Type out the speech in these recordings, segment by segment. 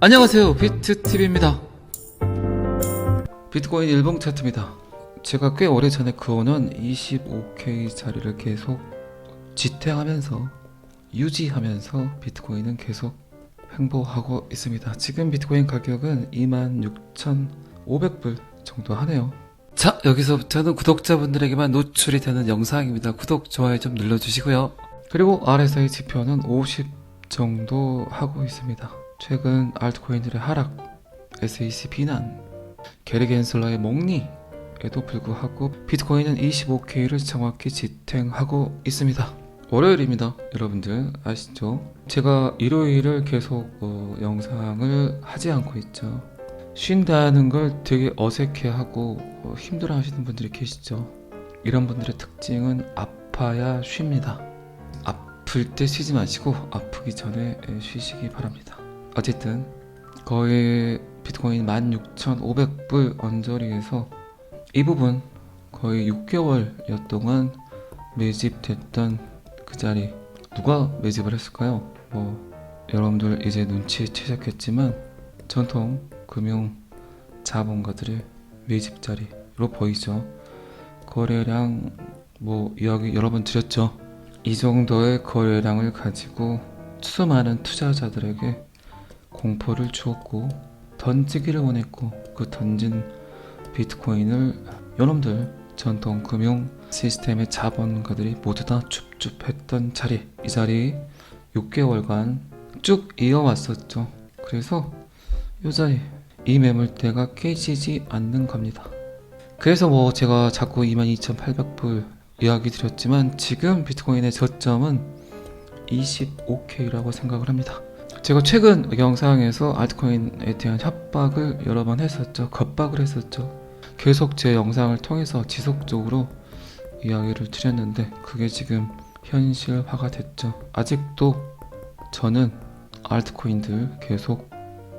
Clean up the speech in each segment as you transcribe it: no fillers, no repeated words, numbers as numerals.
안녕하세요, 비트TV입니다. 비트코인 일봉 차트입니다. 제가 꽤 오래전에 그어놓은 25K 자리를 계속 지탱하면서 유지하면서 비트코인은 계속 횡보하고 있습니다. 지금 비트코인 가격은 26,500불 정도 하네요. 자, 여기서부터는 구독자분들에게만 노출이 되는 영상입니다. 구독, 좋아요 좀 눌러주시고요. 그리고 RSI 지표는 50 정도 하고 있습니다. 최근 알트코인들의 하락, SEC 비난, 게리 겐슬러의 목리에도 불구하고 비트코인은 25K를 정확히 지탱하고 있습니다. 월요일입니다. 여러분들 아시죠? 제가 일요일을 계속 영상을 하지 않고 있죠. 쉰다는 걸 되게 어색해하고 힘들어 하시는 분들이 계시죠. 이런 분들의 특징은 아파야 쉽니다. 아플 때 쉬지 마시고 아프기 전에 쉬시기 바랍니다. 어쨌든 거의 비트코인 16,500불 언저리에서 이 부분 거의 6개월여 동안 매집됐던 그 자리, 누가 매집을 했을까요? 여러분들 이제 눈치채셨겠지만 전통 금융 자본가들의 매집 자리로 보이죠. 거래량 이야기 여러 번 드렸죠. 이 정도의 거래량을 가지고 수많은 투자자들에게 공포를 주었고 던지기를 원했고, 그 던진 비트코인을 요놈들 전통 금융 시스템의 자본가들이 모두 다 줍줍했던 자리, 이 자리 6개월간 쭉 이어왔었죠. 그래서 이 자리, 이 매물대가 깨지지 않는 겁니다. 그래서 제가 자꾸 22,800불 이야기 드렸지만 지금 비트코인의 저점은 25K라고 생각을 합니다. 제가 최근 영상에서 알트코인에 대한 협박을 여러 번 했었죠. 겁박을 했었죠. 계속 제 영상을 통해서 지속적으로 이야기를 드렸는데 그게 지금 현실화가 됐죠. 아직도 저는 알트코인들 계속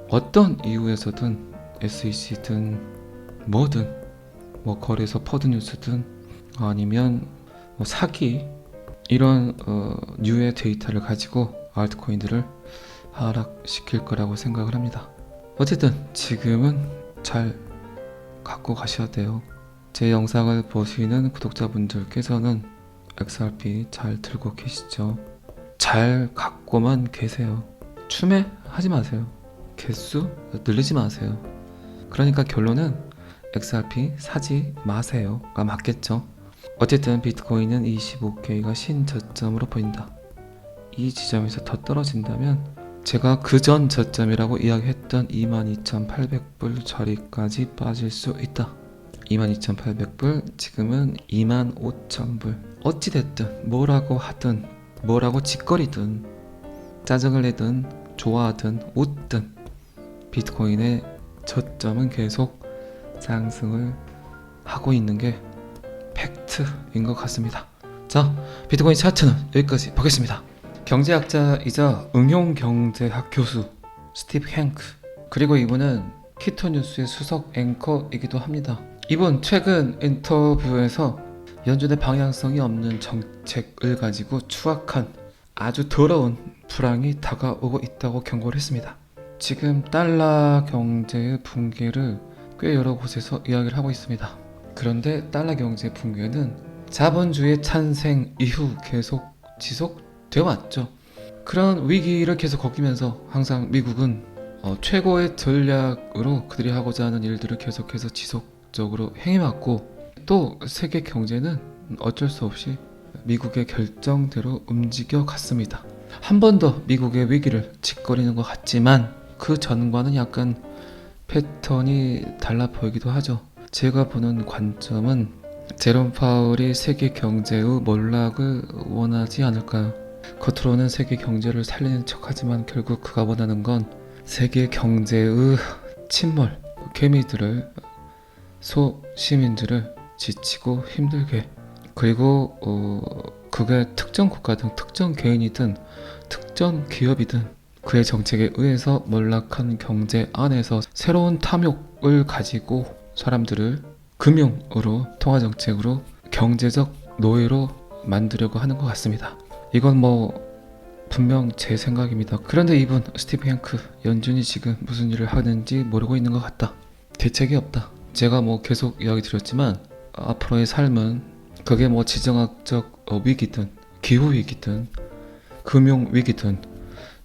어떤 이유에서든 SEC든 뭐든 거래소 퍼드 뉴스든 아니면 사기 이런 류의 데이터를 가지고 알트코인들을 하락시킬 거라고 생각을 합니다. 어쨌든 지금은 잘 갖고 가셔야 돼요. 제 영상을 보시는 구독자분들께서는 XRP 잘 들고 계시죠? 잘 갖고만 계세요. 추매하지 마세요. 개수 늘리지 마세요. 그러니까 결론은 XRP 사지 마세요가 맞겠죠. 어쨌든 비트코인은 25K가 신저점으로 보인다. 이 지점에서 더 떨어진다면 제가 그전 저점이라고 이야기했던 22,800불 자리까지 빠질 수 있다. 22,800불, 지금은 25,000불. 어찌됐든 뭐라고 하든 뭐라고 짓거리든 짜증을 내든 좋아하든 웃든 비트코인의 저점은 계속 상승을 하고 있는 게 팩트인 것 같습니다. 자, 비트코인 차트는 여기까지 보겠습니다. 경제학자이자 응용경제학 교수 스티브 행크, 그리고 이분은 키토뉴스의 수석 앵커이기도 합니다. 이분 최근 인터뷰에서 연준의 방향성이 없는 정책을 가지고 추악한 아주 더러운 불황이 다가오고 있다고 경고를 했습니다. 지금 달러 경제의 붕괴를 꽤 여러 곳에서 이야기를 하고 있습니다. 그런데 달러 경제 붕괴는 자본주의 찬생 이후 계속 지속되어 왔죠. 그런 위기를 계속 겪으면서 항상 미국은 최고의 전략으로 그들이 하고자 하는 일들을 계속해서 지속적으로 행해왔고, 또 세계 경제는 어쩔 수 없이 미국의 결정대로 움직여 갔습니다. 한 번 더 미국의 위기를 짓거리는 것 같지만 그 전과는 약간 패턴이 달라 보이기도 하죠. 제가 보는 관점은 제롬 파월이 세계 경제의 몰락을 원하지 않을까요? 겉으로는 세계 경제를 살리는 척하지만 결국 그가 원하는 건 세계 경제의 침몰, 개미들을, 소시민들을 지치고 힘들게, 그리고 그게 특정 국가든 특정 개인이든 특정 기업이든 그의 정책에 의해서 몰락한 경제 안에서 새로운 탐욕을 가지고 사람들을 금융으로, 통화정책으로, 경제적 노예로 만들려고 하는 것 같습니다. 이건 분명 제 생각입니다. 그런데 이분 스티브 행크, 연준이 지금 무슨 일을 하는지 모르고 있는 것 같다. 대책이 없다. 제가 계속 이야기 드렸지만 앞으로의 삶은 그게 지정학적 위기든 기후 위기든 금융 위기든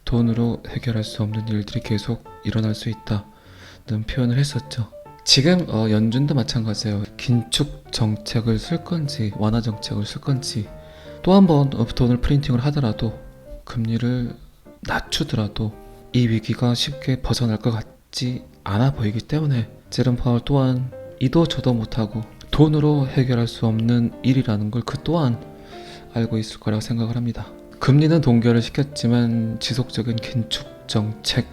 돈으로 해결할 수 없는 일들이 계속 일어날 수 있다는 표현을 했었죠. 지금 연준도 마찬가지예요. 긴축 정책을 쓸 건지 완화 정책을 쓸 건지, 또 한 번 돈을 프린팅을 하더라도 금리를 낮추더라도 이 위기가 쉽게 벗어날 것 같지 않아 보이기 때문에 제롬 파월 또한 이도 저도 못하고 돈으로 해결할 수 없는 일이라는 걸 그 또한 알고 있을 거라고 생각을 합니다. 금리는 동결을 시켰지만 지속적인 긴축 정책,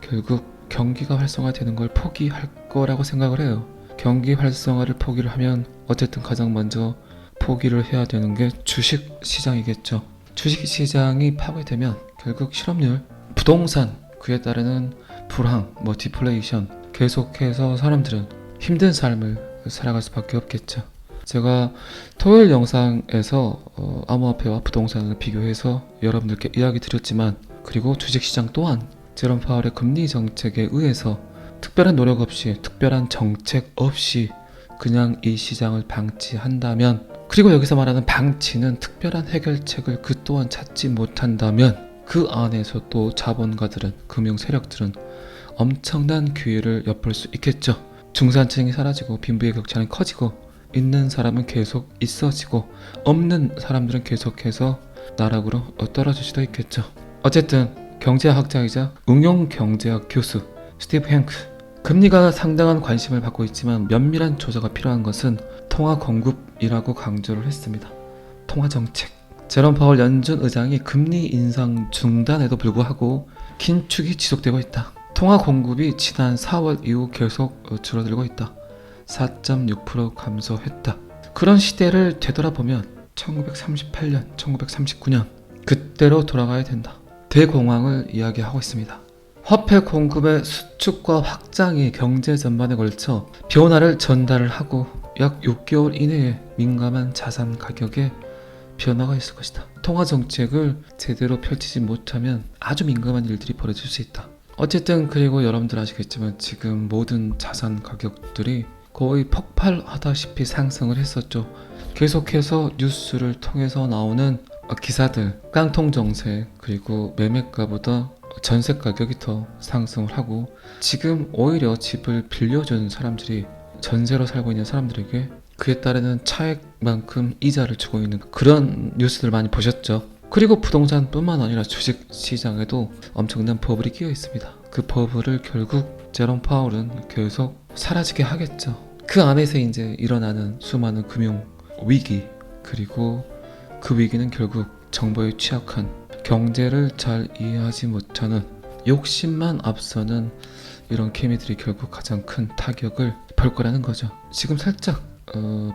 결국 경기가 활성화되는 걸 포기할 거라고 생각을 해요. 경기 활성화를 포기를 하면 어쨌든 가장 먼저 포기를 해야 되는 게 주식 시장이겠죠. 주식 시장이 파괴되면 결국 실업률, 부동산, 그에 따르는 불황, 디플레이션, 계속해서 사람들은 힘든 삶을 살아갈 수밖에 없겠죠. 제가 토요일 영상에서 암호화폐와 부동산을 비교해서 여러분들께 이야기 드렸지만, 그리고 주식시장 또한 제롬 파월의 금리 정책에 의해서 특별한 노력 없이, 특별한 정책 없이 그냥 이 시장을 방치한다면, 그리고 여기서 말하는 방치는 특별한 해결책을 그 또한 찾지 못한다면 그 안에서 또 자본가들은, 금융 세력들은 엄청난 기회를 엿볼 수 있겠죠. 중산층이 사라지고 빈부의 격차는 커지고 있는 사람은 계속 있어지고 없는 사람들은 계속해서 나락으로 떨어질 수도 있겠죠. 어쨌든 경제학자이자 응용경제학 교수 스티브 행크, 금리가 상당한 관심을 받고 있지만 면밀한 조사가 필요한 것은 통화 공급이라고 강조를 했습니다. 통화 정책. 제롬 파월 연준 의장이 금리 인상 중단에도 불구하고 긴축이 지속되고 있다. 통화 공급이 지난 4월 이후 계속 줄어들고 있다. 4.6% 감소했다. 그런 시대를 되돌아보면 1938년, 1939년 그때로 돌아가야 된다. 대공황을 이야기하고 있습니다. 화폐 공급의 수축과 확장이 경제 전반에 걸쳐 변화를 전달을 하고 약 6개월 이내에 민감한 자산 가격에 변화가 있을 것이다. 통화 정책을 제대로 펼치지 못하면 아주 민감한 일들이 벌어질 수 있다. 어쨌든 그리고 여러분들 아시겠지만 지금 모든 자산 가격들이 거의 폭발하다시피 상승을 했었죠. 계속해서 뉴스를 통해서 나오는 기사들, 깡통 정책, 그리고 매매가보다 전세 가격이 더 상승을 하고, 지금 오히려 집을 빌려준 사람들이 전세로 살고 있는 사람들에게 그에 따르는 차액만큼 이자를 주고 있는 그런 뉴스들 많이 보셨죠. 그리고 부동산뿐만 아니라 주식 시장에도 엄청난 버블이 끼어 있습니다. 그 버블을 결국 제롬 파월은 계속 사라지게 하겠죠. 그 안에서 이제 일어나는 수많은 금융 위기, 그리고 그 위기는 결국 정보에 취약한, 경제를 잘 이해하지 못하는, 욕심만 앞서는 이런 개미들이 결국 가장 큰 타격을 볼 거라는 거죠. 지금 살짝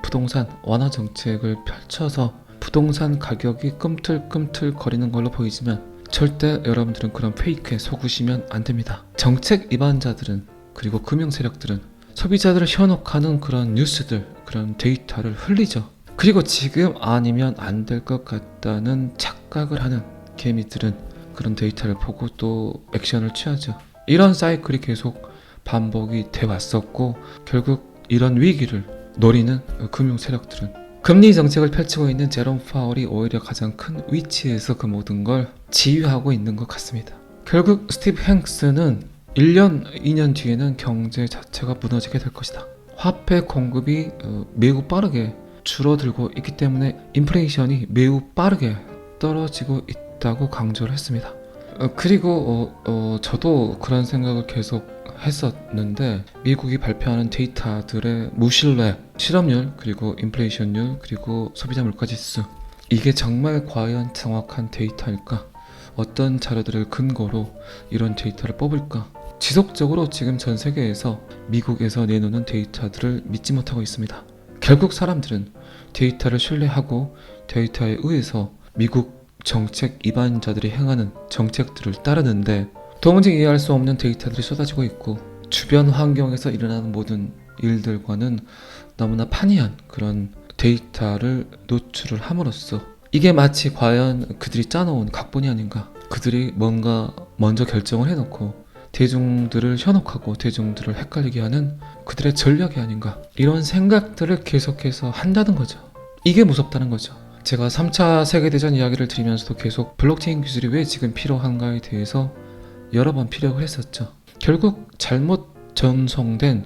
부동산 완화 정책을 펼쳐서 부동산 가격이 꿈틀꿈틀 거리는 걸로 보이지만 절대 여러분들은 그런 페이크에 속으시면 안 됩니다. 정책 위반자들은, 그리고 금융 세력들은 소비자들을 현혹하는 그런 뉴스들, 그런 데이터를 흘리죠. 그리고 지금 아니면 안 될 것 같다는 착각을 하는 개미들은 그런 데이터를 보고 또 액션을 취하죠. 이런 사이클이 계속 반복이 돼 왔었고, 결국 이런 위기를 노리는 금융 세력들은 금리 정책을 펼치고 있는 제롬 파월이 오히려 가장 큰 위치에서 그 모든 걸 지휘하고 있는 것 같습니다. 결국 스티브 행스는 1년, 2년 뒤에는 경제 자체가 무너지게 될 것이다. 화폐 공급이 매우 빠르게 줄어들고 있기 때문에 인플레이션이 매우 빠르게 떨어지고 있다고 강조를 했습니다. 그리고 저도 그런 생각을 계속 했었는데, 미국이 발표하는 데이터들의 무신뢰, 실업률, 그리고 인플레이션율, 그리고 소비자 물가지수, 이게 정말 과연 정확한 데이터일까? 어떤 자료들을 근거로 이런 데이터를 뽑을까? 지속적으로 지금 전 세계에서 미국에서 내놓는 데이터들을 믿지 못하고 있습니다. 결국 사람들은 데이터를 신뢰하고 데이터에 의해서 미국 정책 위반자들이 행하는 정책들을 따르는데, 도무지 이해할 수 없는 데이터들이 쏟아지고 있고 주변 환경에서 일어나는 모든 일들과는 너무나 판이한 그런 데이터를 노출을 함으로써 이게 마치 과연 그들이 짜놓은 각본이 아닌가, 그들이 뭔가 먼저 결정을 해놓고 대중들을 현혹하고 대중들을 헷갈리게 하는 그들의 전략이 아닌가, 이런 생각들을 계속해서 한다는 거죠. 이게 무섭다는 거죠. 제가 3차 세계대전 이야기를 드리면서도 계속 블록체인 기술이 왜 지금 필요한가에 대해서 여러 번 피력을 했었죠. 결국 잘못 전송된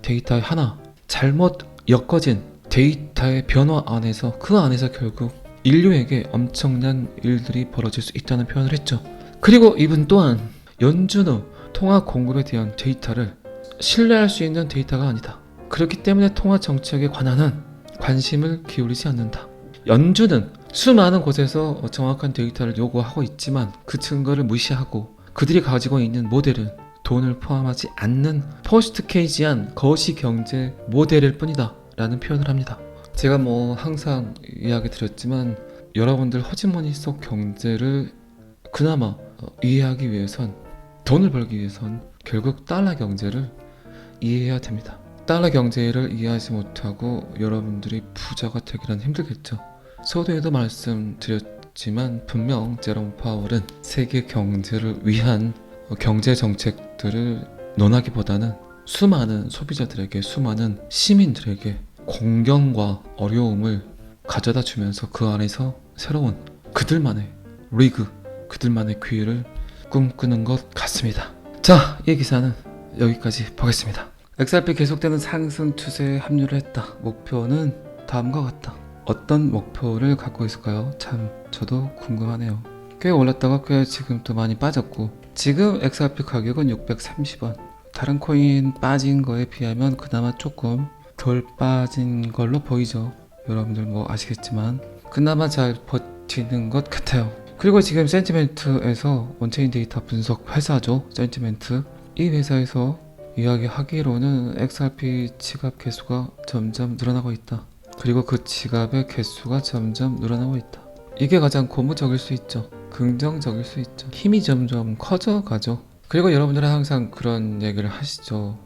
데이터의 하나, 잘못 엮어진 데이터의 변화 안에서, 그 안에서 결국 인류에게 엄청난 일들이 벌어질 수 있다는 표현을 했죠. 그리고 이분 또한 연준의 통화 공급에 대한 데이터를 신뢰할 수 있는 데이터가 아니다. 그렇기 때문에 통화 정책에 관한 관심을 기울이지 않는다. 연준은 수많은 곳에서 정확한 데이터를 요구하고 있지만 그 증거를 무시하고 그들이 가지고 있는 모델은 돈을 포함하지 않는 포스트 케이지한 거시 경제 모델일 뿐이다 라는 표현을 합니다. 제가 항상 이야기 드렸지만 여러분들 허지머니 속 경제를 그나마 이해하기 위해선, 돈을 벌기 위해선 결국 달러 경제를 이해해야 됩니다. 달러 경제를 이해하지 못하고 여러분들이 부자가 되기란 힘들겠죠. 서두에도 말씀드렸지만 분명 제롬 파월은 세계 경제를 위한 경제 정책들을 논하기보다는 수많은 소비자들에게, 수많은 시민들에게 공경과 어려움을 가져다 주면서 그 안에서 새로운 그들만의 리그, 그들만의 기회를 꿈꾸는 것 같습니다. 자, 이 기사는 여기까지 보겠습니다. XRP 계속되는 상승 추세에 합류를 했다. 목표는 다음과 같다. 어떤 목표를 갖고 있을까요? 참 저도 궁금하네요. 꽤 올랐다가 꽤 지금 또 많이 빠졌고, 지금 XRP 가격은 630원. 다른 코인 빠진 거에 비하면 그나마 조금 덜 빠진 걸로 보이죠. 여러분들 아시겠지만 그나마 잘 버티는 것 같아요. 그리고 지금 센티멘트에서 원체인 데이터 분석 회사죠. 센티멘트, 이 회사에서 이야기하기로는 XRP 지갑 개수가 점점 늘어나고 있다. 그리고 그 지갑의 개수가 점점 늘어나고 있다. 이게 가장 고무적일 수 있죠. 긍정적일 수 있죠. 힘이 점점 커져가죠. 그리고 여러분들은 항상 그런 얘기를 하시죠.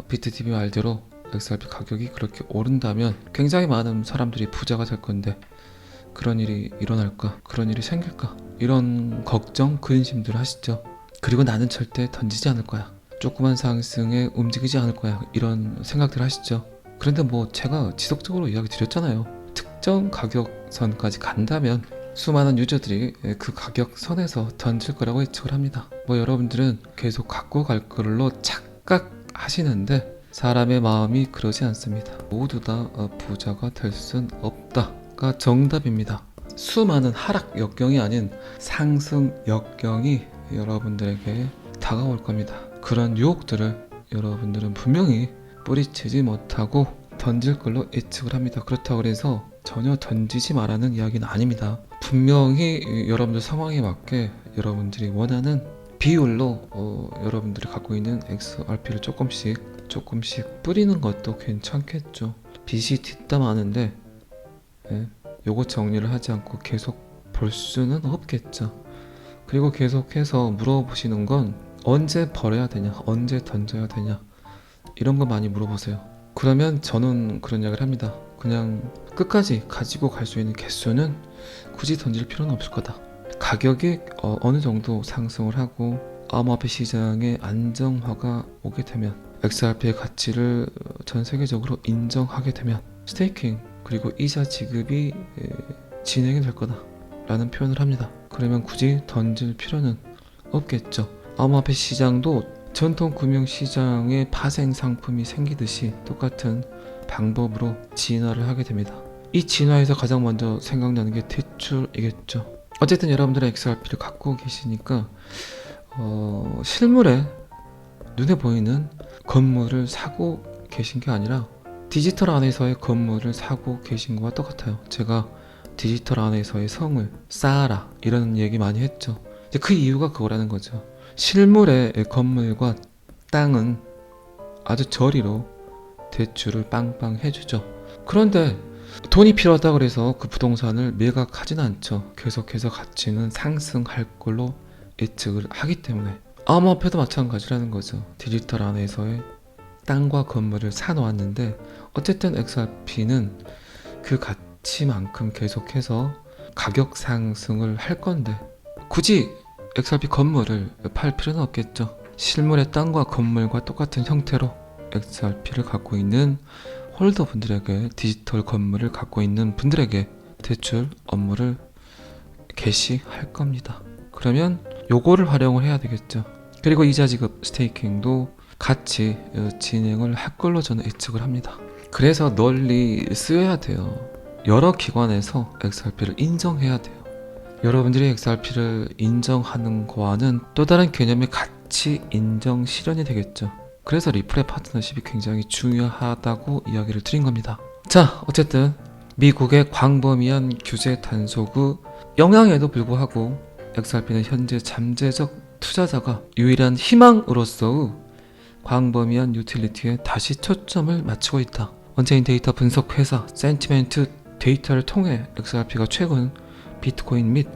비트TV 말대로 XRP 가격이 그렇게 오른다면 굉장히 많은 사람들이 부자가 될 건데 그런 일이 일어날까? 그런 일이 생길까? 이런 걱정, 근심들 하시죠. 그리고 나는 절대 던지지 않을 거야. 조그만 상승에 움직이지 않을 거야. 이런 생각들 하시죠. 그런데 제가 지속적으로 이야기 드렸잖아요. 특정 가격선까지 간다면 수많은 유저들이 그 가격선에서 던질 거라고 예측을 합니다. 여러분들은 계속 갖고 갈 걸로 착각하시는데 사람의 마음이 그러지 않습니다. 모두 다 부자가 될 순 없다가 정답입니다. 수많은 하락 역경이 아닌 상승 역경이 여러분들에게 다가올 겁니다. 그런 유혹들을 여러분들은 분명히 뿌리치지 못하고 던질 걸로 예측을 합니다. 그렇다고 해서 전혀 던지지 말라는 이야기는 아닙니다. 분명히 여러분들 상황에 맞게 여러분들이 원하는 비율로 여러분들이 갖고 있는 XRP를 조금씩 뿌리는 것도 괜찮겠죠. 빚이 뒷담하는데 요거 정리를 하지 않고 계속 볼 수는 없겠죠. 그리고 계속해서 물어보시는 건 언제 버려야 되냐, 언제 던져야 되냐, 이런 거 많이 물어보세요. 그러면 저는 그런 이야기를 합니다. 그냥 끝까지 가지고 갈 수 있는 개수는 굳이 던질 필요는 없을 거다. 가격이 어느 정도 상승을 하고 암호화폐 시장의 안정화가 오게 되면, XRP의 가치를 전 세계적으로 인정하게 되면 스테이킹 그리고 이자 지급이 진행이 될 거다 라는 표현을 합니다. 그러면 굳이 던질 필요는 없겠죠. 암호화폐 시장도 전통 금융시장의 파생 상품이 생기듯이 똑같은 방법으로 진화를 하게 됩니다. 이 진화에서 가장 먼저 생각나는 게 대출이겠죠. 어쨌든 여러분들은 XRP를 갖고 계시니까 실물에 눈에 보이는 건물을 사고 계신 게 아니라 디지털 안에서의 건물을 사고 계신 것과 똑같아요. 제가 디지털 안에서의 성을 쌓아라 이런 얘기 많이 했죠. 그 이유가 그거라는 거죠. 실물의 건물과 땅은 아주 저리로 대출을 빵빵 해주죠. 그런데 돈이 필요하다 그래서 그 부동산을 매각하진 않죠. 계속해서 가치는 상승할 걸로 예측을 하기 때문에. 암호화폐도 마찬가지라는 거죠. 디지털 안에서의 땅과 건물을 사놓았는데 어쨌든 XRP는 그 가치만큼 계속해서 가격 상승을 할 건데 굳이 XRP 건물을 팔 필요는 없겠죠. 실물의 땅과 건물과 똑같은 형태로 XRP를 갖고 있는 홀더분들에게, 디지털 건물을 갖고 있는 분들에게 대출 업무를 개시할 겁니다. 그러면 요거를 활용을 해야 되겠죠. 그리고 이자 지급 스테이킹도 같이 진행을 할 걸로 저는 예측을 합니다. 그래서 널리 쓰여야 돼요. 여러 기관에서 XRP를 인정해야 돼요. 여러분들이 XRP를 인정하는 거와는 또 다른 개념의 가치 인정 실현이 되겠죠. 그래서 리플의 파트너십이 굉장히 중요하다고 이야기를 드린 겁니다. 자, 어쨌든 미국의 광범위한 규제 단속 후 영향에도 불구하고 XRP는 현재 잠재적 투자자가 유일한 희망으로서의 광범위한 유틸리티에 다시 초점을 맞추고 있다. 언체인 데이터 분석 회사 센티멘트 데이터를 통해 XRP가 최근 비트코인 및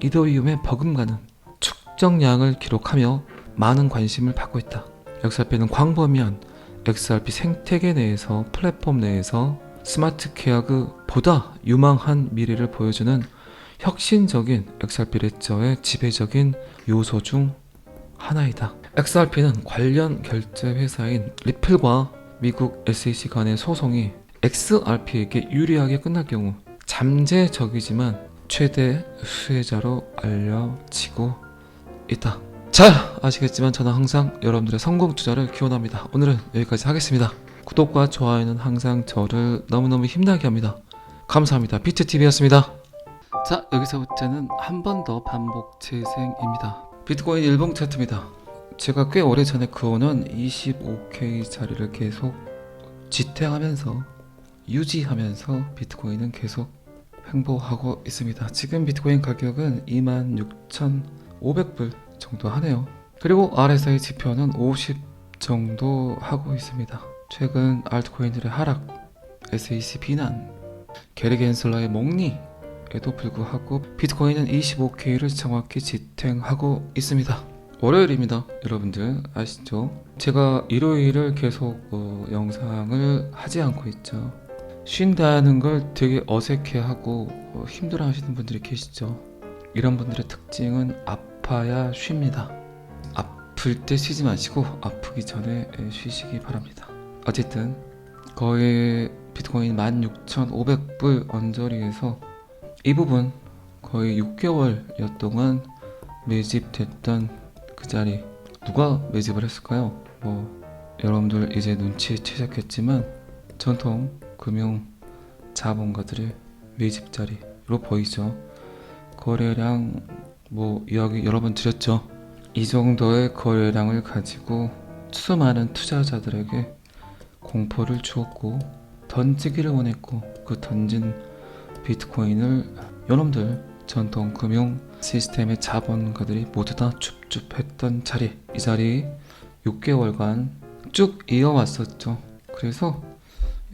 이더리움의 버금가는 축적량을 기록하며 많은 관심을 받고 있다. XRP는 광범위한 XRP 생태계 내에서, 플랫폼 내에서 스마트 계약의 보다 유망한 미래를 보여주는 혁신적인 XRP 레저의 지배적인 요소 중 하나이다. XRP는 관련 결제 회사인 리플과 미국 SEC 간의 소송이 XRP에게 유리하게 끝날 경우 잠재적이지만 최대 수혜자로 알려지고 있다. 잘 아시겠지만 저는 항상 여러분들의 성공 투자를 기원합니다. 오늘은 여기까지 하겠습니다. 구독과 좋아요는 항상 저를 너무너무 힘나게 합니다. 감사합니다. 비트TV였습니다. 자, 여기서부터는 한 번 더 반복 재생입니다. 비트코인 일봉 차트입니다. 제가 꽤 오래전에 그어놓은 25K 자리를 계속 지탱하면서 유지하면서 비트코인은 계속 횡보하고 있습니다. 지금 비트코인 가격은 26,500불 정도 하네요. 그리고 RSI 지표는 50 정도 하고 있습니다. 최근 알트코인들의 하락, SEC 비난, 게리 겐슬러의 몽리에도 불구하고 비트코인은 25K를 정확히 지탱하고 있습니다. 월요일입니다. 여러분들 아시죠? 제가 일요일을 계속 영상을 하지 않고 있죠. 쉰다는 걸 되게 어색해하고 힘들어 하시는 분들이 계시죠. 이런 분들의 특징은 아파야 쉽니다. 아플 때 쉬지 마시고 아프기 전에 쉬시기 바랍니다. 어쨌든 거의 비트코인 16,500불 언저리에서 이 부분 거의 6개월여 동안 매집됐던 그 자리, 누가 매집을 했을까요? 여러분들 이제 눈치채셨겠지만 전통 금융 자본가들의 매집 자리로 보이죠. 거래량 이야기 여러 번 드렸죠. 이 정도의 거래량을 가지고 수많은 투자자들에게 공포를 주었고 던지기를 원했고, 그 던진 비트코인을 요놈들 전통 금융 시스템의 자본가들이 모두 다 줍줍했던 자리, 이 자리 6개월간 쭉 이어왔었죠. 그래서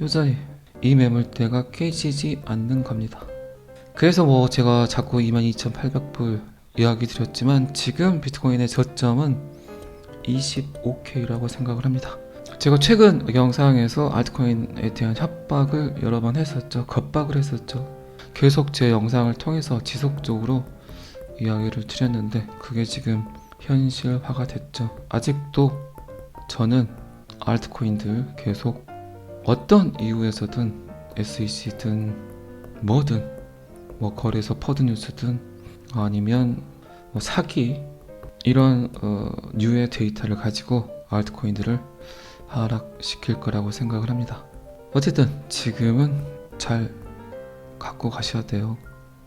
이 자리, 이 매물대가 깨지지 않는 겁니다. 그래서 제가 자꾸 22,800불 이야기 드렸지만 지금 비트코인의 저점은 25K라고 생각을 합니다. 제가 최근 영상에서 알트코인에 대한 협박을 여러 번 했었죠. 겁박을 했었죠. 계속 제 영상을 통해서 지속적으로 이야기를 드렸는데 그게 지금 현실화가 됐죠. 아직도 저는 알트코인들 계속 어떤 이유에서든 SEC든 뭐든 거래소 퍼드 뉴스든 아니면 사기 이런 류의 데이터를 가지고 알트코인들을 하락시킬 거라고 생각을 합니다. 어쨌든 지금은 잘 갖고 가셔야 돼요.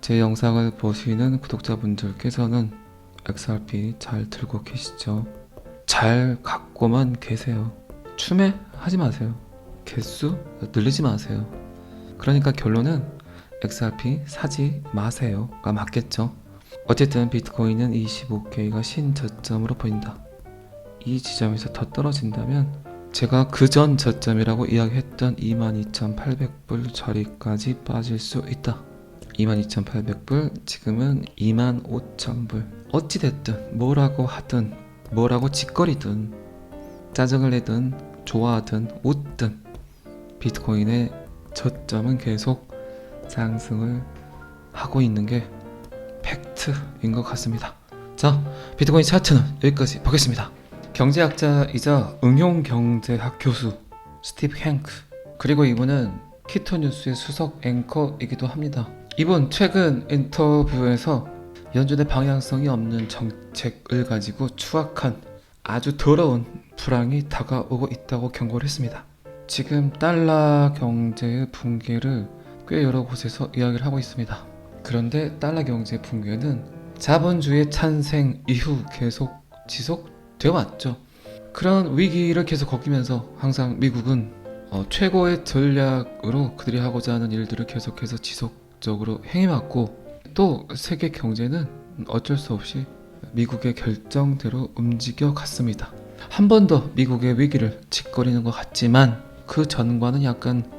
제 영상을 보시는 구독자분들께서는 XRP 잘 들고 계시죠? 잘 갖고만 계세요. 추매하지 마세요. 개수 늘리지 마세요. 그러니까 결론은 XRP 사지 마세요가 맞겠죠. 어쨌든 비트코인은 25K가 신저점으로 보인다. 이 지점에서 더 떨어진다면 제가 그전 저점이라고 이야기했던 22,800불 자리까지 빠질 수 있다. 22,800불, 지금은 25,000불. 어찌됐든 뭐라고 하든 뭐라고 짓거리든 짜증을 내든 좋아하든 웃든 비트코인의 저점은 계속 상승을 하고 있는 게 팩트인 것 같습니다. 자, 비트코인 차트는 여기까지 보겠습니다. 경제학자이자 응용경제학 교수 스티브 행크, 그리고 이분은 키토뉴스의 수석 앵커이기도 합니다. 이분 최근 인터뷰에서 연준의 방향성이 없는 정책을 가지고 추악한 아주 더러운 불황이 다가오고 있다고 경고를 했습니다. 지금 달러 경제의 붕괴를 꽤 여러 곳에서 이야기를 하고 있습니다. 그런데 달러 경제 붕괴는 자본주의 찬생 이후 계속 지속되어 왔죠. 그런 위기를 계속 겪으면서 항상 미국은 최고의 전략으로 그들이 하고자 하는 일들을 계속해서 지속적으로 행해왔고, 또 세계 경제는 어쩔 수 없이 미국의 결정대로 움직여 갔습니다. 한 번 더 미국의 위기를 짓거리는 것 같지만 그 전과는 약간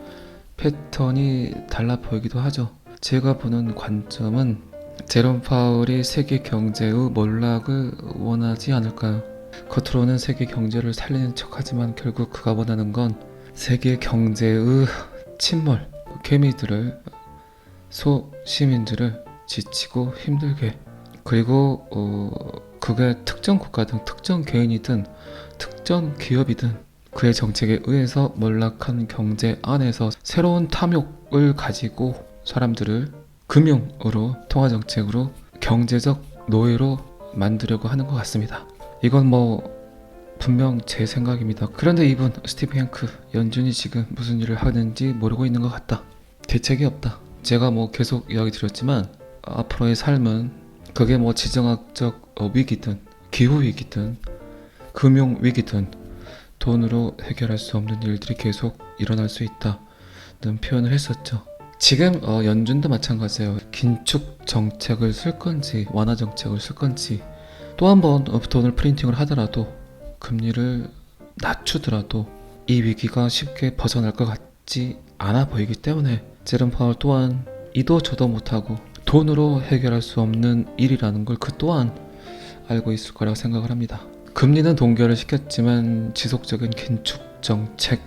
패턴이 달라 보이기도 하죠. 제가 보는 관점은 제롬 파월이 세계 경제의 몰락을 원하지 않을까요? 겉으로는 세계 경제를 살리는 척하지만 결국 그가 원하는 건 세계 경제의 침몰, 개미들을, 소시민들을 지치고 힘들게, 그리고 그게 특정 국가든 특정 개인이든 특정 기업이든 그의 정책에 의해서 몰락한 경제 안에서 새로운 탐욕을 가지고 사람들을 금융으로, 통화정책으로, 경제적 노예로 만들려고 하는 것 같습니다. 이건 분명 제 생각입니다. 그런데 이분 스티브 행크, 연준이 지금 무슨 일을 하는지 모르고 있는 것 같다. 대책이 없다. 제가 계속 이야기 드렸지만 앞으로의 삶은 그게 지정학적 위기든 기후위기든 금융위기든 돈으로 해결할 수 없는 일들이 계속 일어날 수 있다는 표현을 했었죠. 지금 연준도 마찬가지예요. 긴축 정책을 쓸 건지 완화 정책을 쓸 건지, 또 한 번 돈을 프린팅을 하더라도 금리를 낮추더라도 이 위기가 쉽게 벗어날 것 같지 않아 보이기 때문에 제롬 파월 또한 이도 저도 못하고 돈으로 해결할 수 없는 일이라는 걸 그 또한 알고 있을 거라고 생각을 합니다. 금리는 동결을 시켰지만 지속적인 긴축 정책,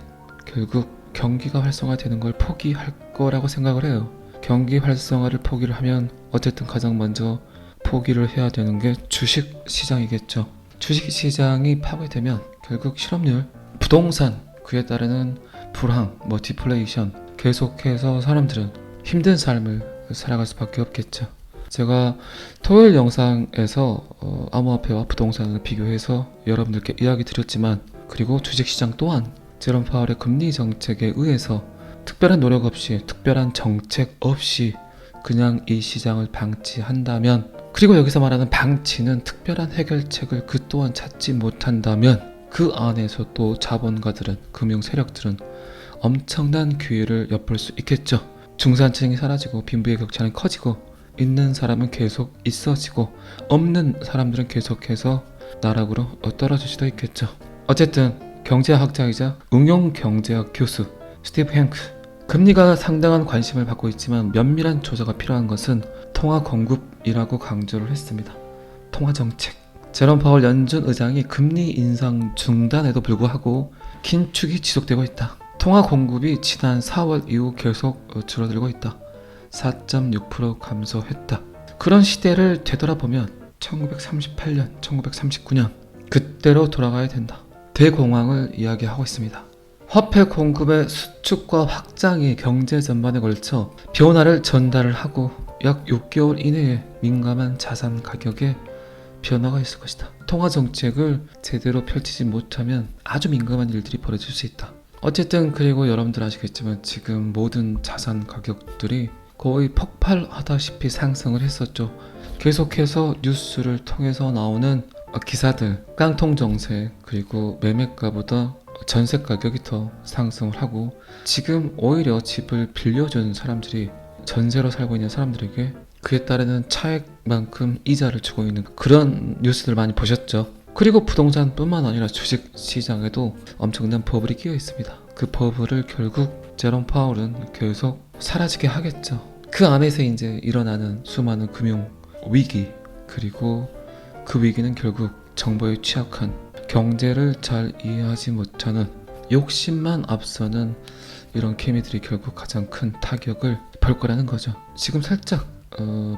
결국 경기가 활성화되는 걸 포기할 거라고 생각을 해요. 경기 활성화를 포기를 하면 어쨌든 가장 먼저 포기를 해야 되는 게 주식 시장이겠죠. 주식 시장이 파괴되면 결국 실업률, 부동산, 그에 따르는 불황, 디플레이션, 계속해서 사람들은 힘든 삶을 살아갈 수밖에 없겠죠. 제가 토요일 영상에서 암호화폐와 부동산을 비교해서 여러분들께 이야기 드렸지만, 그리고 주식시장 또한 제롬 파월의 금리 정책에 의해서 특별한 노력 없이, 특별한 정책 없이 그냥 이 시장을 방치한다면, 그리고 여기서 말하는 방치는 특별한 해결책을 그 또한 찾지 못한다면 그 안에서 또 자본가들은, 금융 세력들은 엄청난 기회를 엿볼 수 있겠죠. 중산층이 사라지고 빈부의 격차는 커지고 있는 사람은 계속 있어지고 없는 사람들은 계속해서 나락으로 떨어질 수도 있겠죠. 어쨌든 경제학자이자 응용경제학 교수 스티브 행크, 금리가 상당한 관심을 받고 있지만 면밀한 조사가 필요한 것은 통화 공급이라고 강조를 했습니다. 통화 정책. 제롬 파월 연준 의장이 금리 인상 중단에도 불구하고 긴축이 지속되고 있다. 통화 공급이 지난 4월 이후 계속 줄어들고 있다. 4.6% 감소했다. 그런 시대를 되돌아보면 1938년, 1939년 그때로 돌아가야 된다. 대공황을 이야기하고 있습니다. 화폐 공급의 수축과 확장이 경제 전반에 걸쳐 변화를 전달을 하고 약 6개월 이내에 민감한 자산 가격에 변화가 있을 것이다. 통화 정책을 제대로 펼치지 못하면 아주 민감한 일들이 벌어질 수 있다. 어쨌든 그리고 여러분들 아시겠지만 지금 모든 자산 가격들이 거의 폭발하다시피 상승을 했었죠. 계속해서 뉴스를 통해서 나오는 기사들, 깡통 정책, 그리고 매매가보다 전세 가격이 더 상승을 하고, 지금 오히려 집을 빌려준 사람들이 전세로 살고 있는 사람들에게 그에 따르는 차액만큼 이자를 주고 있는 그런 뉴스들 많이 보셨죠. 그리고 부동산뿐만 아니라 주식 시장에도 엄청난 버블이 끼어 있습니다. 그 버블을 결국 제롬 파월은 계속 사라지게 하겠죠. 그 안에서 이제 일어나는 수많은 금융 위기, 그리고 그 위기는 결국 정보에 취약한, 경제를 잘 이해하지 못하는, 욕심만 앞서는 이런 개미들이 결국 가장 큰 타격을 볼 거라는 거죠. 지금 살짝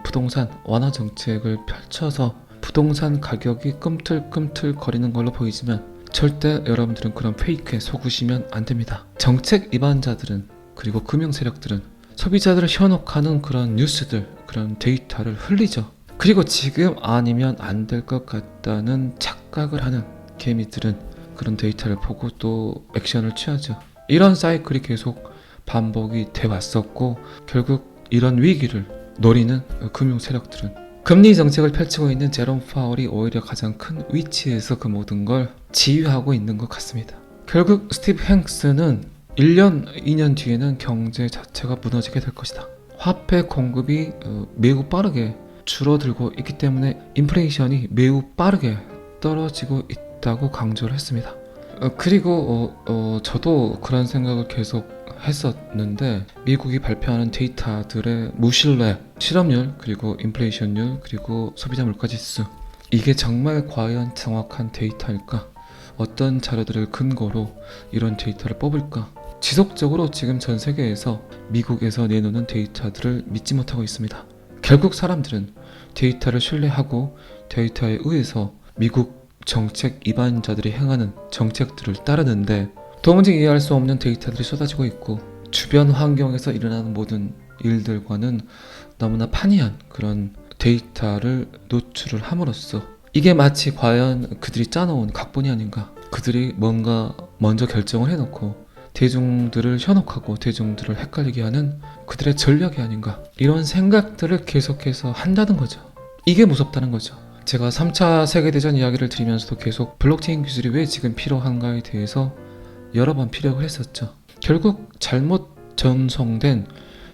부동산 완화 정책을 펼쳐서 부동산 가격이 꿈틀꿈틀 거리는 걸로 보이지만 절대 여러분들은 그런 페이크에 속으시면 안 됩니다. 정책 위반자들은 그리고 금융 세력들은 소비자들을 현혹하는 그런 뉴스들, 그런 데이터를 흘리죠. 그리고 지금 아니면 안 될 것 같다는 착각을 하는 개미들은 그런 데이터를 보고 또 액션을 취하죠. 이런 사이클이 계속 반복이 돼 왔었고 결국 이런 위기를 노리는 금융 세력들은 금리 정책을 펼치고 있는 제롬 파월이 오히려 가장 큰 위치에서 그 모든 걸 지휘하고 있는 것 같습니다. 결국 스티브 행스는 1년, 2년 뒤에는 경제 자체가 무너지게 될 것이다. 화폐 공급이 매우 빠르게 줄어들고 있기 때문에 인플레이션이 매우 빠르게 떨어지고 있다고 강조를 했습니다. 그리고 저도 그런 생각을 계속 했었는데 미국이 발표하는 데이터들의 무신뢰, 실업률, 그리고 인플레이션율, 그리고 소비자 물가지수 이게 정말 과연 정확한 데이터일까? 어떤 자료들을 근거로 이런 데이터를 뽑을까? 지속적으로 지금 전 세계에서 미국에서 내놓는 데이터들을 믿지 못하고 있습니다. 결국 사람들은 데이터를 신뢰하고 데이터에 의해서 미국 정책 위반자들이 행하는 정책들을 따르는데 도무지 이해할 수 없는 데이터들이 쏟아지고 있고 주변 환경에서 일어나는 모든 일들과는 너무나 판이한 그런 데이터를 노출을 함으로써 이게 마치 과연 그들이 짜놓은 각본이 아닌가, 그들이 뭔가 먼저 결정을 해놓고 대중들을 현혹하고 대중들을 헷갈리게 하는 그들의 전략이 아닌가, 이런 생각들을 계속해서 한다는 거죠. 이게 무섭다는 거죠. 제가 3차 세계대전 이야기를 드리면서도 계속 블록체인 기술이 왜 지금 필요한가에 대해서 여러 번 피력을 했었죠. 결국 잘못 전송된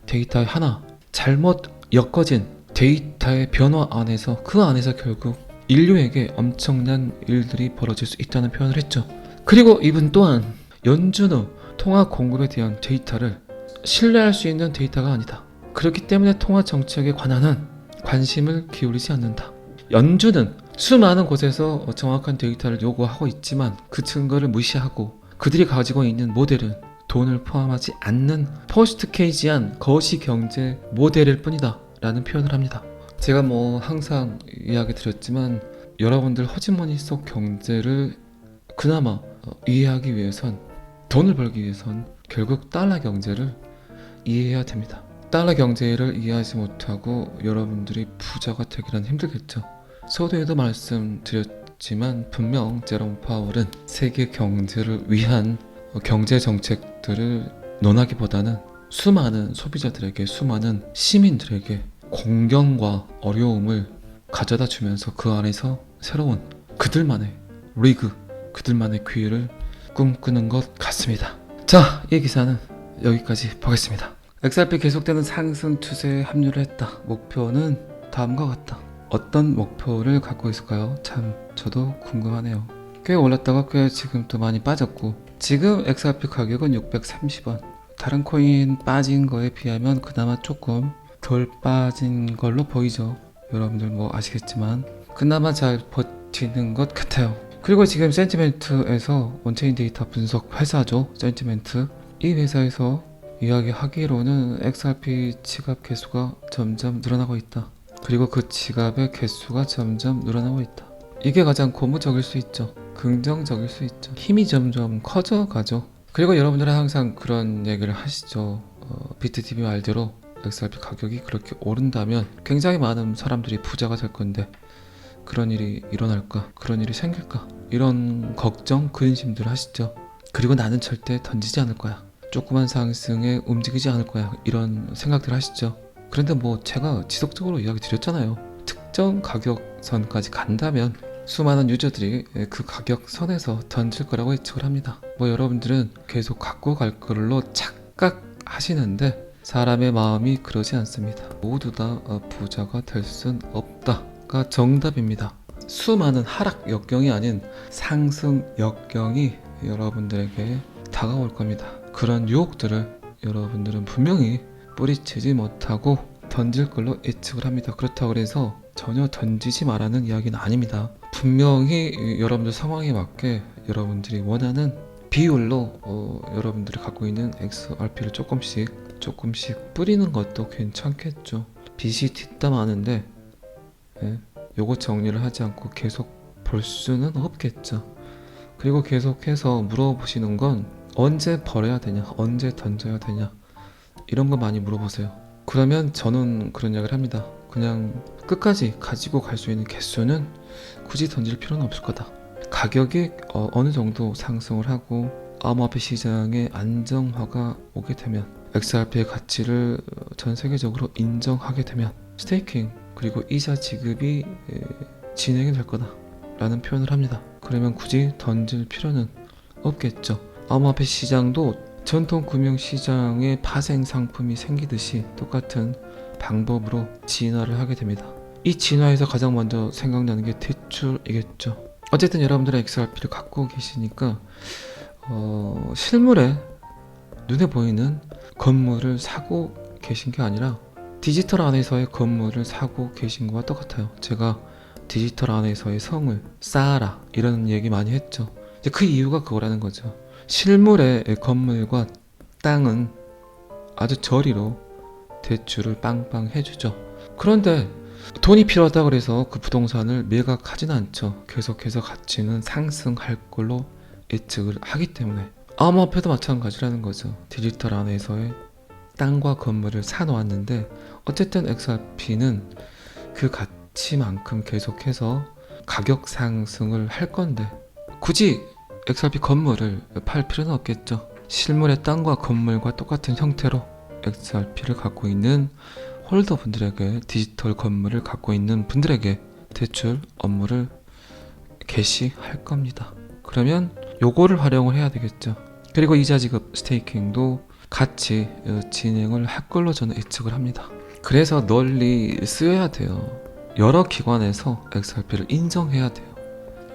데이터의 하나, 잘못 엮어진 데이터의 변화 안에서 그 안에서 결국 인류에게 엄청난 일들이 벌어질 수 있다는 표현을 했죠. 그리고 이분 또한 연준의 통화 공급에 대한 데이터를 신뢰할 수 있는 데이터가 아니다. 그렇기 때문에 통화 정책에 관한 관심을 기울이지 않는다. 연준은 수많은 곳에서 정확한 데이터를 요구하고 있지만 그 증거를 무시하고 그들이 가지고 있는 모델은 돈을 포함하지 않는 포스트 케이지한 거시 경제 모델일 뿐이다 라는 표현을 합니다. 제가 항상 이야기 드렸지만 여러분들 허지머니 속 경제를 그나마 이해하기 위해선, 돈을 벌기 위해선 결국 달러 경제를 이해해야 됩니다. 달러 경제를 이해하지 못하고 여러분들이 부자가 되기란 힘들겠죠. 서두에도 말씀드렸지만 분명 제롬 파월은 세계 경제를 위한 경제 정책들을 논하기보다는 수많은 소비자들에게, 수많은 시민들에게 공경과 어려움을 가져다 주면서 그 안에서 새로운 그들만의 리그, 그들만의 기회를 꿈꾸는 것 같습니다. 자, 이 기사는 여기까지 보겠습니다. XRP 계속되는 상승 추세에 합류를 했다. 목표는 다음과 같다. 어떤 목표를 갖고 있을까요? 참 저도 궁금하네요. 꽤 올랐다가 꽤 지금 또 많이 빠졌고, 지금 XRP 가격은 630원. 다른 코인 빠진 거에 비하면 그나마 조금 덜 빠진 걸로 보이죠. 여러분들 아시겠지만 그나마 잘 버티는 것 같아요. 그리고 지금 센티멘트에서 온체인 데이터 분석 회사죠. 센티멘트. 이 회사에서 이야기하기로는 XRP 지갑 개수가 점점 늘어나고 있다. 그리고 그 지갑의 개수가 점점 늘어나고 있다. 이게 가장 고무적일 수 있죠. 긍정적일 수 있죠. 힘이 점점 커져가죠. 그리고 여러분들은 항상 그런 얘기를 하시죠. 비트TV 말대로 XRP 가격이 그렇게 오른다면 굉장히 많은 사람들이 부자가 될 건데 그런 일이 일어날까? 그런 일이 생길까? 이런 걱정, 근심들 하시죠. 그리고 나는 절대 던지지 않을 거야. 조그만 상승에 움직이지 않을 거야. 이런 생각들 하시죠. 그런데 제가 지속적으로 이야기 드렸잖아요. 특정 가격선까지 간다면 수많은 유저들이 그 가격선에서 던질 거라고 예측을 합니다. 여러분들은 계속 갖고 갈 걸로 착각하시는데 사람의 마음이 그러지 않습니다. 모두 다 부자가 될 순 없다가 정답입니다. 수많은 하락 역경이 아닌 상승 역경이 여러분들에게 다가올 겁니다. 그런 유혹들을 여러분들은 분명히 뿌리치지 못하고 던질 걸로 예측을 합니다. 그렇다고 해서 전혀 던지지 말라는 이야기는 아닙니다. 분명히 여러분들 상황에 맞게 여러분들이 원하는 비율로 여러분들이 갖고 있는 XRP를 조금씩 뿌리는 것도 괜찮겠죠. 빚이 뒷담화하는데 요거 정리를 하지 않고 계속 볼 수는 없겠죠. 그리고 계속해서 물어보시는 건 언제 버려야 되냐, 언제 던져야 되냐, 이런 거 많이 물어보세요. 그러면 저는 그런 이야기를 합니다. 그냥 끝까지 가지고 갈 수 있는 개수는 굳이 던질 필요는 없을 거다. 가격이 어느 정도 상승을 하고 암호화폐 시장의 안정화가 오게 되면, XRP의 가치를 전 세계적으로 인정하게 되면 스테이킹 그리고 이자 지급이 진행이 될 거다 라는 표현을 합니다. 그러면 굳이 던질 필요는 없겠죠. 암호화폐 시장도 전통 금융시장의 파생 상품이 생기듯이 똑같은 방법으로 진화를 하게 됩니다. 이 진화에서 가장 먼저 생각나는 게 대출이겠죠. 어쨌든 여러분들은 XRP를 갖고 계시니까 실물에 눈에 보이는 건물을 사고 계신 게 아니라 디지털 안에서의 건물을 사고 계신 거와 똑같아요. 제가 디지털 안에서의 성을 쌓아라 이런 얘기 많이 했죠. 이제 그 이유가 그거라는 거죠. 실물의 건물과 땅은 아주 저리로 대출을 빵빵 해주죠. 그런데 돈이 필요하다 그래서 그 부동산을 매각하지는 않죠. 계속해서 가치는 상승할 걸로 예측을 하기 때문에. 암호화폐도 마찬가지라는 거죠. 디지털 안에서의 땅과 건물을 사놓았는데 어쨌든 XRP는 그 가치만큼 계속해서 가격 상승을 할 건데 굳이 XRP 건물을 팔 필요는 없겠죠. 실물의 땅과 건물과 똑같은 형태로 XRP를 갖고 있는 홀더분들에게, 디지털 건물을 갖고 있는 분들에게 대출 업무를 개시할 겁니다. 그러면 요거를 활용을 해야 되겠죠. 그리고 이자 지급 스테이킹도 같이 진행을 할 걸로 저는 예측을 합니다. 그래서 널리 쓰여야 돼요. 여러 기관에서 XRP를 인정해야 돼요.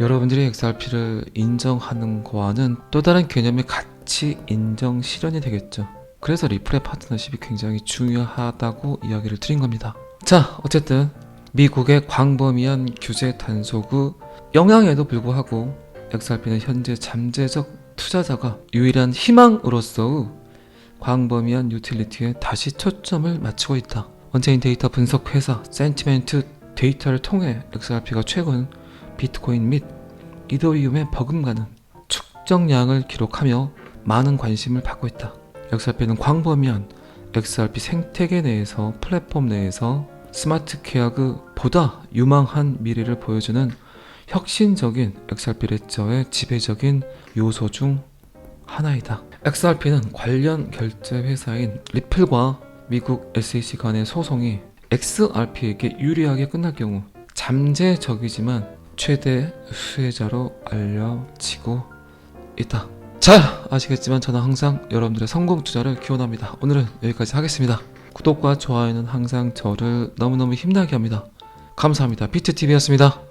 여러분들이 XRP를 인정하는 거와는 또 다른 개념의 가치 인정 실현이 되겠죠. 그래서 리플의 파트너십이 굉장히 중요하다고 이야기를 드린 겁니다. 자, 어쨌든 미국의 광범위한 규제 단속 영향에도 불구하고 XRP는 현재 잠재적 투자자가 유일한 희망으로서의 광범위한 유틸리티에 다시 초점을 맞추고 있다. 언체인 데이터 분석 회사 센티멘트 데이터를 통해 XRP가 최근 비트코인 및 이더리움의 버금가는 축적량을 기록하며 많은 관심을 받고 있다. XRP는 광범위한 XRP 생태계 내에서, 플랫폼 내에서 스마트 계약보다 유망한 미래를 보여주는 혁신적인 XRP 레저의 지배적인 요소 중 하나이다. XRP는 관련 결제 회사인 리플과 미국 SEC 간의 소송이 XRP에게 유리하게 끝날 경우 잠재적이지만 최대 수혜자로 알려지고 있다. 잘 아시겠지만 저는 항상 여러분들의 성공 투자를 기원합니다. 오늘은 여기까지 하겠습니다. 구독과 좋아요는 항상 저를 너무너무 힘나게 합니다. 감사합니다. 비트TV였습니다.